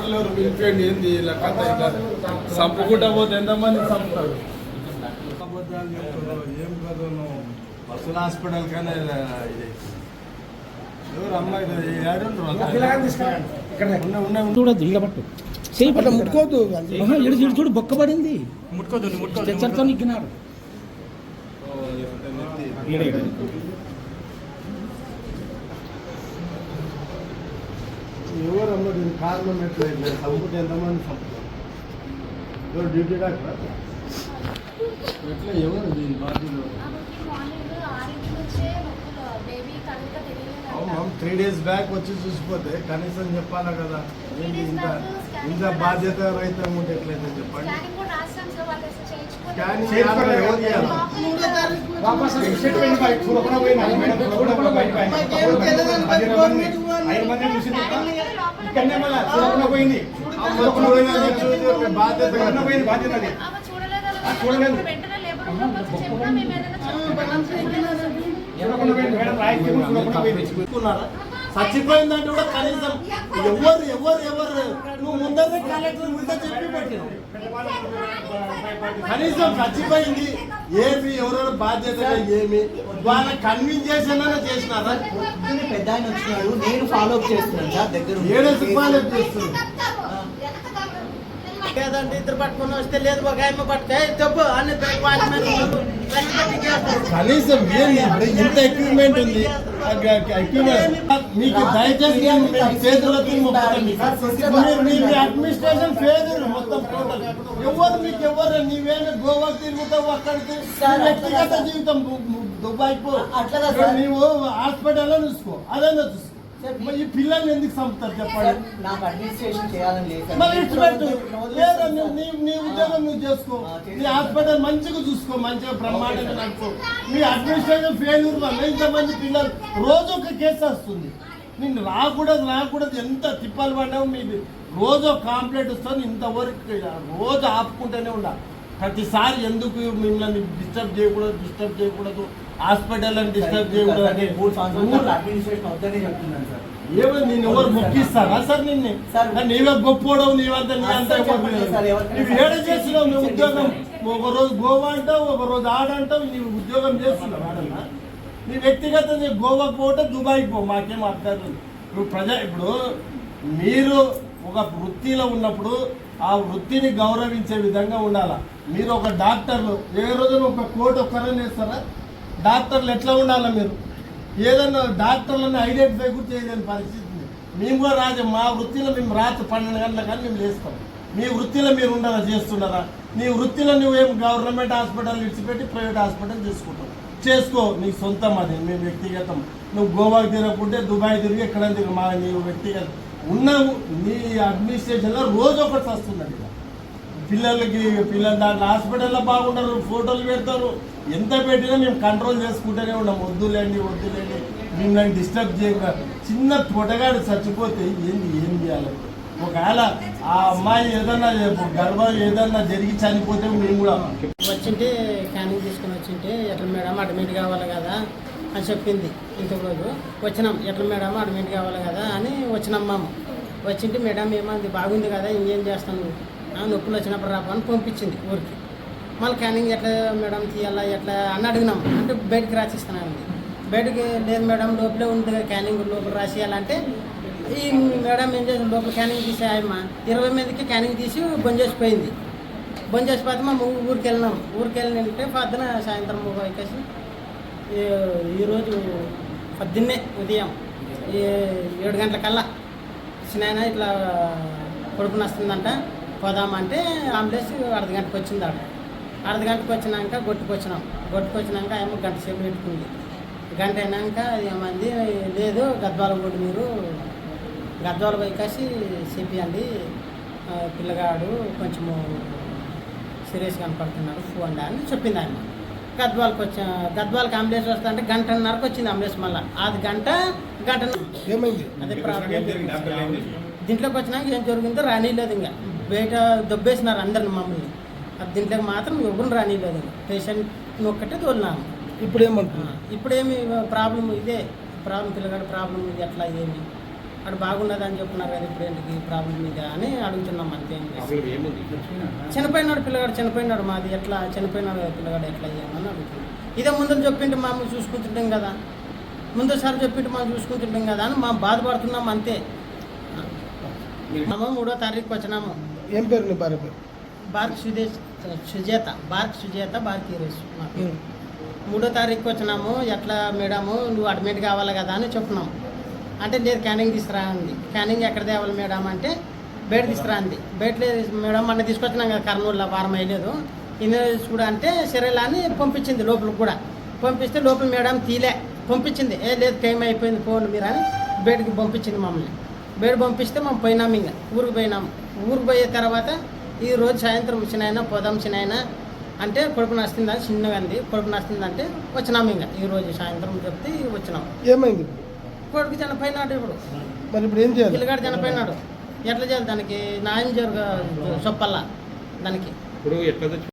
డాక్టర్లు పిలిపేయండి ఏంది ఇలా కథ ఇట్లా చంపుకుంటా పోతే ఎంతమంది చంపుతారు అబద్ధాలు చెప్తారు ఏం కాదు బస్సుల హాస్పిటల్ కానీ ఇది ఎవరు అమ్మాయి చూడద్దు ఇక పట్టు చేయి ముట్టుకోవద్దు ఇడు చూడు బొక్క పడింది ముట్టుకోవద్దు నిగ్గినాడు ఎవరు అమ్మ దీని కారణం ఎట్లా చంపుతే ఎంతమంది చంపుతారు ఎవరు డ్యూటీ డాక్టర్ ఎట్లా ఎవరు దీని బాధ్యత 3 days బ్యాక్ వచ్చి చూసిపోతే కనీసం చెప్పాలా కదా ఏంటి ఇంత బాధ్యత రహితంగా ఉంటే ఎట్లయితే చెప్పండి చచ్చిపోయిందంటే కూడా కనీసం ఎవరు నువ్వు ముందరే కలెక్టర్ ముందే చెప్పి పెట్టినావు కనీసం చచ్చిపోయింది ఏమి ఎవరెవరు బాధ్యత ఏమి వాళ్ళని కన్విన్స్ చేసినా చేసినారా పెద్ద ఆయన వచ్చినాడు నేను ఫాలో అప్ చేస్తున్నాను సార్ దగ్గర ఫాలో అప్ చేస్తున్నాను లేదంటే ఇద్దరు పట్టుకుని వస్తే లేదు ఒక ఆయన పట్టుకే చెప్పు అన్ని కనీసం ఇంత ఎక్విప్మెంట్ ఉంది మీకు దయచేసి అడ్మినిస్ట్రేషన్ ఫెయిల్యూర్ మొత్తం టోటల్ ఎవరు నీవేనా గోవాకి తిరుగుతావు అక్కడికి వ్యక్తిగత జీవితం దుబాయ్ పో అట్లా నీవు హాస్పిటల్లో చూసుకో అదన్నా చూసుకో ఈ పిల్లల్ని ఎందుకు చంపుతారు చెప్పండి నాకు అడ్మినిస్ట్రేషన్ చేయాలని లేదు మరి ఇచ్చిపెట్టు లేదా నీ ఉద్యోగం నువ్వు చేసుకో నీ హాస్పిటల్ మంచిగా చూసుకో మంచిగా బ్రహ్మాండంగా నడుకో మీ అడ్మినిస్ట్రేషన్ ఫెయిల్యూర్ వల్ల ఇంతమంది పిల్లలు రోజు ఒక కేసు వస్తుంది నేను రాకూడదు ఎంత తిప్పాలు పడ్డావు మీ రోజు కాంప్లైంట్ వస్తుంది ఇంతవరకు రోజు ఆపుకుంటూనే ఉండాలి ప్రతిసారి ఎందుకు మిమ్మల్ని డిస్టర్బ్ చేయకూడదు హాస్పిటల్ అని డిస్టర్బ్ చేయకూడదు అంటే ఏమో నేను ఎవరు మొక్కిస్తారా సార్ నిన్ను నీవే గొప్పోడవు నీవంతా నీ అంతా నువ్వు ఏడ చేస్తున్నావు నువ్వు ఉద్యోగం ఒకరోజు గోవా అంటావు ఒకరోజు ఆడంటావు నీవు ఉద్యోగం చేస్తున్నావు ఆడన్నా నీ వ్యక్తిగత గోవాకి పోవటం దుబాయ్కి పో మాకేం అర్థం నువ్వు ఇప్పుడు మీరు ఒక వృత్తిలో ఉన్నప్పుడు ఆ వృత్తిని గౌరవించే విధంగా ఉండాలా మీరు ఒక డాక్టర్లు ఏ రోజున ఒక కోట్ ఒక్కరని వేస్తారా డాక్టర్లు ఎట్లా ఉండాలా మీరు ఏదన్నా డాక్టర్లను ఐడెంటిఫై కూడా చేయలేని పరిస్థితి మేము కూడా మా వృత్తిలో మేము రాత్రి 12 గంటల కానీ మేము లేస్తాం మీ వృత్తిలో మీరు ఉండాలా చేస్తున్నారా నీ వృత్తిలో నువ్వేం గవర్నమెంట్ హాస్పిటల్ విడిచిపెట్టి ప్రైవేట్ హాస్పిటల్ చేసుకో నీ సొంతం అది మీ వ్యక్తిగతం నువ్వు గోవాకి తిరగకుంటే దుబాయ్ తిరిగి ఎక్కడ తిరిగి నీ వ్యక్తిగతం ఉన్నావు నీ అడ్మినిస్ట్రేషన్లో రోజు ఒకటి వస్తుందండి పిల్లలు దాంట్లో హాస్పిటల్లో బాగున్నారు ఫోటోలు పెడతారు ఎంత పెట్టినా మేము కంట్రోల్ చేసుకుంటూనే ఉన్నాం వద్దులేండి మిమ్మల్ని డిస్టర్బ్ చేయక చిన్న పొటగాడు చచ్చిపోతే ఏం చేయాలి ఒకవేళ ఆ అమ్మాయి ఏదన్నా గర్భం ఏదన్నా జరిగి చనిపోతే మేము కూడా వచ్చింటే క్యానింగ్ తీసుకుని వచ్చింటే ఎట్లా మేడం అడ్మిట్ కావాలి కదా అని చెప్పింది ఇంతకురోజు వచ్చినాం ఎట్లా మేడం అడ్మిట్ కావాలి కదా అని వచ్చినాం మేము వచ్చింటే మేడం ఏమంది బాగుంది కదా ఇంకేం చేస్తాను నొప్పులు వచ్చినప్పుడు రాపని పంపించింది ఊరికి మళ్ళీ క్యానింగ్ ఎట్లా మేడం తీయాలా ఎట్లా అని అడిగినాం అంటే బయటకు రాసిస్తున్నానండి బయటకి లేదు మేడం లోపలే ఉంది క్యానింగ్ లోపల రాసేయాలంటే ఈ మేడం ఏం చేసి లోపల క్యానింగ్ తీసేయమ్మ 20 మందికి క్యానింగ్ తీసి బొంజేసిపోయింది బొంజేసిపోతే మేము ఊరికి వెళ్ళినాం ఊరికి వెళ్ళినంటే పొద్దున సాయంత్రం వచ్చేసి ఈరోజు పొద్దున్నే ఉదయం 7 గంటలకల్లా చిన్న ఇట్లా కొడుకుని వస్తుందంట పోదామంటే అంబులెన్స్ అర్ధగంటకు వచ్చింది అర్ధగంటకు వచ్చినాక గొట్టుకొచ్చినాక ఏమో గంట సేపు పెట్టుకుంది గంట అయినాక ఏమంది లేదు గద్వాల కూడా మీరు గద్వాల పోయి కాసి చెప్పండి పిల్లగాడు కొంచెము సీరియస్ కనపడుతున్నాడు ఫోన్ అని చెప్పింది ఆయన గద్వాలకి అంబులెన్స్ వస్తా అంటే 1 గంటన్నరకు వచ్చింది అంబులెన్స్ మళ్ళీ అది గంట ఏమైంది అదే ప్రాబ్లం దీంట్లోకి వచ్చినాక ఏం జరిగిందో రానిలేదు ఇంకా బయట దొబ్బేసినారు అందరిని మమ్మల్ని అది దీంట్లోకి మాత్రం ఎవరు రానిలేదు పేషెంట్ ఒక్కటే తోలినాము ఇప్పుడు ఏమంటున్నా ఇప్పుడేమి ప్రాబ్లం ఇదే పిల్లగాడు ప్రాబ్లం ఇది ఎట్లా ఏమి అటు బాగున్నది అని చెప్తున్నారు కదా ఇప్పుడు ఏంటికి ప్రాబ్లం మీద అని అడుగుతున్నాం అంతే. చనిపోయినాడు పిల్లగాడు, చనిపోయినాడు, మాది ఎట్లా చనిపోయినాడు పిల్లగాడు ఎట్లా అయ్యామని అడుగుతున్నాం. ఇదే ముందు చెప్పింటే మేము చూసుకుంటుంటాం కదా, ముందుసారి చెప్పింటే మనం చూసుకుంటుంటాం కదా అని మేము బాధపడుతున్నాం అంతే. మేము 3వ తారీఖు వచ్చినాము. ఏం పేరు నీ భార్య పేరు? బార్క్ సుజాత, బార్క్ ఈరోజు 3వ తారీఖు వచ్చినాము. ఎట్లా మేడము నువ్వు అడ్మిట్ కావాలి కదా అని చెప్తున్నాం. అంటే నేను క్యానింగ్ తీసుకురా అంది. క్యానింగ్ ఎక్కడ తేవాలి మేడం అంటే బయట తీసుకురా అంది. బయట మేడం మొన్న తీసుకొచ్చినాం కదా కర్నూలులో, వారం అయ్యలేదు. ఇన్ని కూడా అంటే సరేలా అని పంపించింది లోపలికి కూడా. పంపిస్తే లోపల మేడం తీలే పంపించింది. లేదు టైం అయిపోయింది పోండి మీరు అని బయటకి పంపించింది మమ్మల్ని. బయట పంపిస్తే మేము పోయినాము, ఇంకా ఊరికి పోయినాము. ఊరికి పోయే తర్వాత ఈ రోజు సాయంత్రం చిన్న పోదాం చిన్న అంటే కొడుకు నచ్చిందని చిన్నగా అంది. కొడుకు నచ్చిందంటే వచ్చినాము. ఇంకా ఈరోజు సాయంత్రం చెప్తే వచ్చినాము. ఏమైంది? కొడుకు చనిపోయినాడు. ఇప్పుడు మరి ఇప్పుడు ఏం చేయాలి? పిల్లగాడు చనిపోయినాడు. ఎట్లా చేయాలి? దానికి న్యాయం చెప్పాలా దానికి. ఇప్పుడు ఎట్లా